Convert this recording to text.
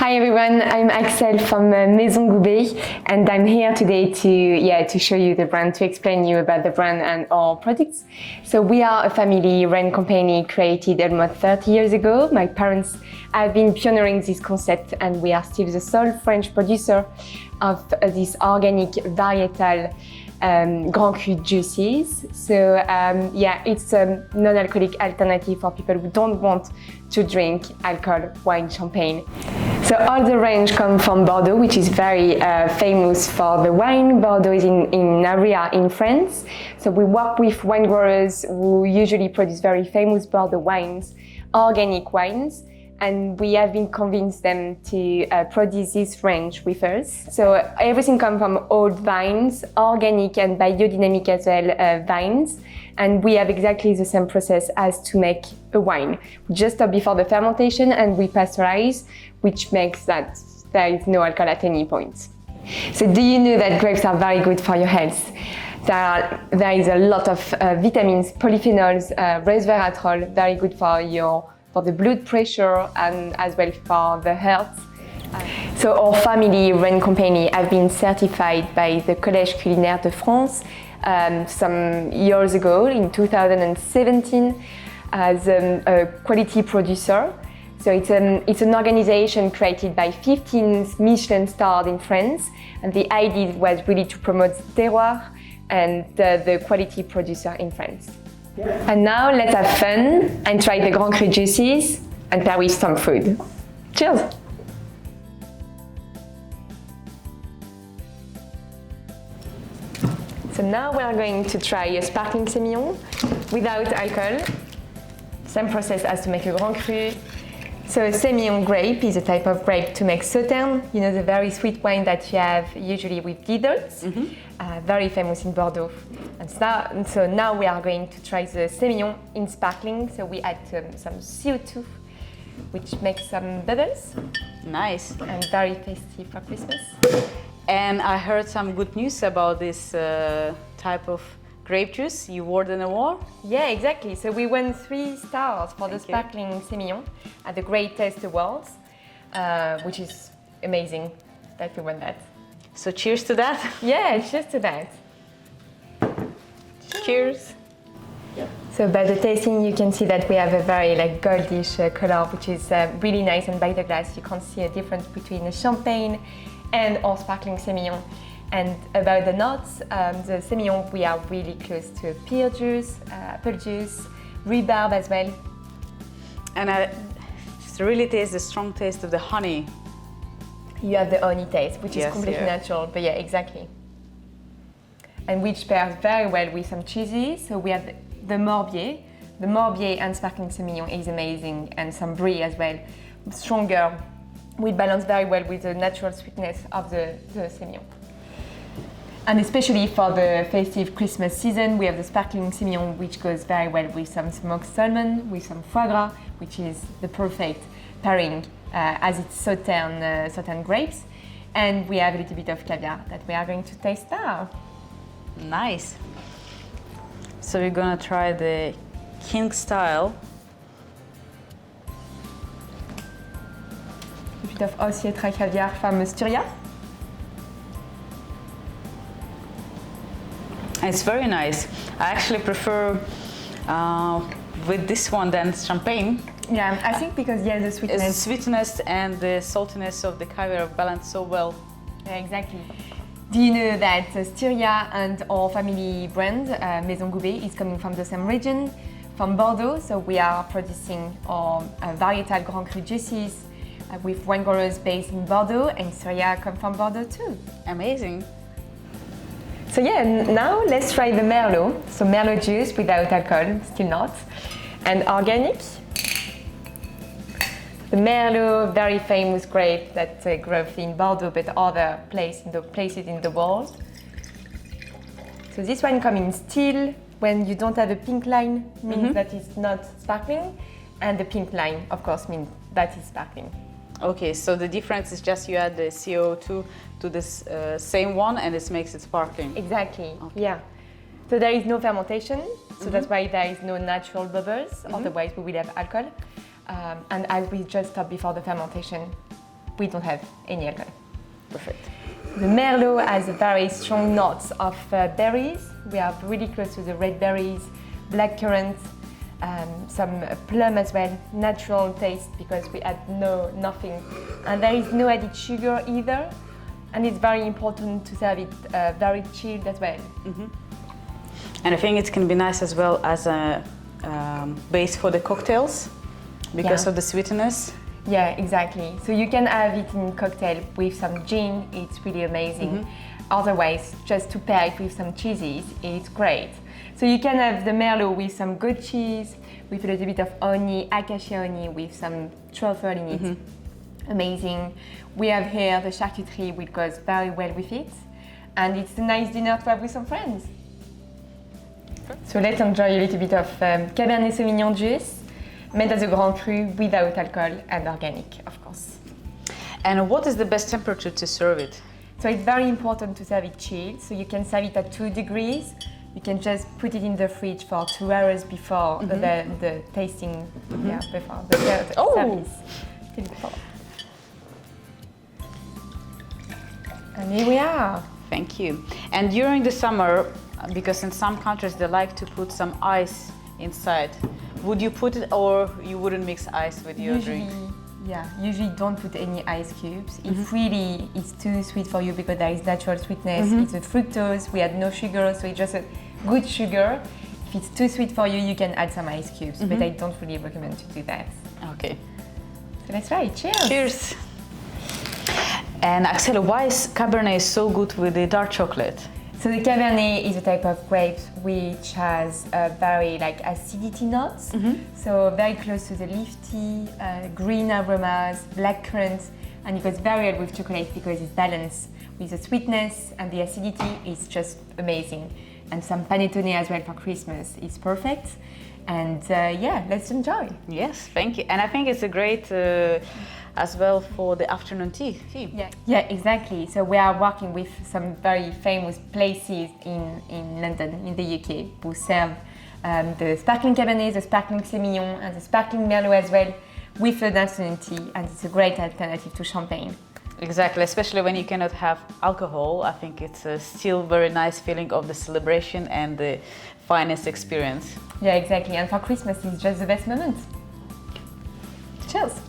Hi everyone, I'm Axel from Maison Goubet, and I'm here today to show you the brand, to explain you about the brand and our products. So we are a family-run company created almost 30 years ago. My parents have been pioneering this concept, and we are still the sole French producer of this organic varietal Grand Cru juices. So it's a non-alcoholic alternative for people who don't want to drink alcohol, wine, champagne. So all the range come from Bordeaux, which is very famous for the wine. Bordeaux is in area in France. So we work with wine growers who usually produce very famous Bordeaux wines, organic wines. And we have been convinced them to produce this range with us. So everything comes from old vines, organic and biodynamic as well vines. And we have exactly the same process as to make a wine. We just stop before the fermentation and we pasteurize, which makes that there is no alcohol at any point. So do you know that grapes are very good for your health? There is a lot of vitamins, polyphenols, resveratrol, very good for the blood pressure and as well for the heart. So our family-run company have been certified by the Collège Culinaire de France some years ago, in 2017, as a quality producer. So it's an organization created by 15 Michelin stars in France, and the idea was really to promote terroir and the quality producer in France. And now let's have fun and try the Grand Cru juices and pair with some food. Cheers! So now we are going to try a sparkling Semillon without alcohol. Same process as to make a Grand Cru. So a Semillon grape is a type of grape to make Sauterne, you know, the very sweet wine that you have usually with diddles, very famous in Bordeaux. And so now we are going to try the Semillon in sparkling. So we add some CO2, which makes some bubbles. Nice. And very tasty for Christmas. And I heard some good news about this type of grape juice. You won an award? Yeah, exactly. So we won 3 stars for the sparkling Semillon at the Great Taste Awards, which is amazing that we won that. So cheers to that. Yeah, cheers to that. Cheers. So by the tasting, you can see that we have a very goldish color, which is really nice. And by the glass, you can see a difference between the champagne and our sparkling Semillon. And about the notes, the Semillon, we are really close to pear juice, apple juice, rhubarb as well. And I really taste the strong taste of the honey. You have the honey taste, which is completely natural, but yeah, exactly. And which pairs very well with some cheeses. So we have the Morbier. The Morbier and sparkling Semillon is amazing, and some Brie as well, stronger. We balance very well with the natural sweetness of the Semillon. And especially for the festive Christmas season, we have the sparkling Semillon, which goes very well with some smoked salmon, with some foie gras, which is the perfect pairing as it's Sauterne grapes. And we have a little bit of caviar that we are going to taste now. Nice. So we're gonna try the king style. A bit of Osietra caviar from Styria. It's very nice. I actually prefer with this one than champagne. Yeah, I think because the sweetness. The sweetness and the saltiness of the caviar balance so well. Yeah, exactly. Do you know that Styria and our family brand, Maison Goubet, is coming from the same region, from Bordeaux? So we are producing our varietal Grand Cru juices with wine growers based in Bordeaux, and Styria come from Bordeaux too. Amazing. So yeah, now let's try the Merlot. So Merlot juice without alcohol, still not, and organic. The Merlot, very famous grape that grows in Bordeaux, but other places in the world. So this one comes in still. When you don't have a pink line, means that it's not sparkling, and the pink line, of course, means that is sparkling. Okay, so the difference is just you add the CO2 to this same one, and this makes it sparkling. Exactly. Okay. Yeah. So there is no fermentation, so that's why there is no natural bubbles. Otherwise, we will have alcohol. And as we just stopped before the fermentation. we don't have any alcohol. Perfect. The Merlot has a very strong notes of berries. We are really close to the red berries, black currant, some plum as well, natural taste because we add nothing. And there is no added sugar either. And it's very important to serve it very chilled as well. Mm-hmm. And I think it can be nice as well as a base for the cocktails because of the sweetness. Yeah, exactly. So you can have it in cocktail with some gin, it's really amazing. Mm-hmm. Otherwise, just to pair it with some cheeses, it's great. So you can have the Merlot with some goat cheese, with a little bit of honey, acacia honey, with some truffle in it. Mm-hmm. Amazing. We have here the charcuterie, which goes very well with it. And it's a nice dinner to have with some friends. So let's enjoy a little bit of Cabernet Sauvignon juice, made as a Grand Cru without alcohol and organic, of course. And what is the best temperature to serve it? So it's very important to serve it chilled. So you can serve it at 2 degrees. You can just put it in the fridge for 2 hours before the tasting, before the service. And here we are. Thank you. And during the summer, because in some countries they like to put some ice inside, would you put it or you wouldn't mix ice with your drink? Yeah, usually don't put any ice cubes. If really it's too sweet for you because there is natural sweetness, it's a fructose, we add no sugar, so it's just a good sugar. If it's too sweet for you, you can add some ice cubes, but I don't really recommend to do that. Okay. So let's try it. Cheers! Cheers! And Axel, why is Cabernet so good with the dark chocolate? So the Cabernet is a type of grape which has very acidity notes, so very close to the leafy, green aromas, black currants, and it goes very well with chocolate because it's balanced with the sweetness and the acidity. It's just amazing. And some panettone as well for Christmas is perfect. And let's enjoy. Yes, thank you. And I think it's a great as well for the afternoon tea. Yeah, exactly. So we are working with some very famous places in London, in the UK, who serve the sparkling Cabernet, the sparkling Semillon, and the sparkling Merlot as well with an afternoon tea, and it's a great alternative to champagne. Exactly, especially when you cannot have alcohol. I think it's a still very nice feeling of the celebration and the finest experience. Yeah, exactly. And for Christmas, it's just the best moment. Cheers!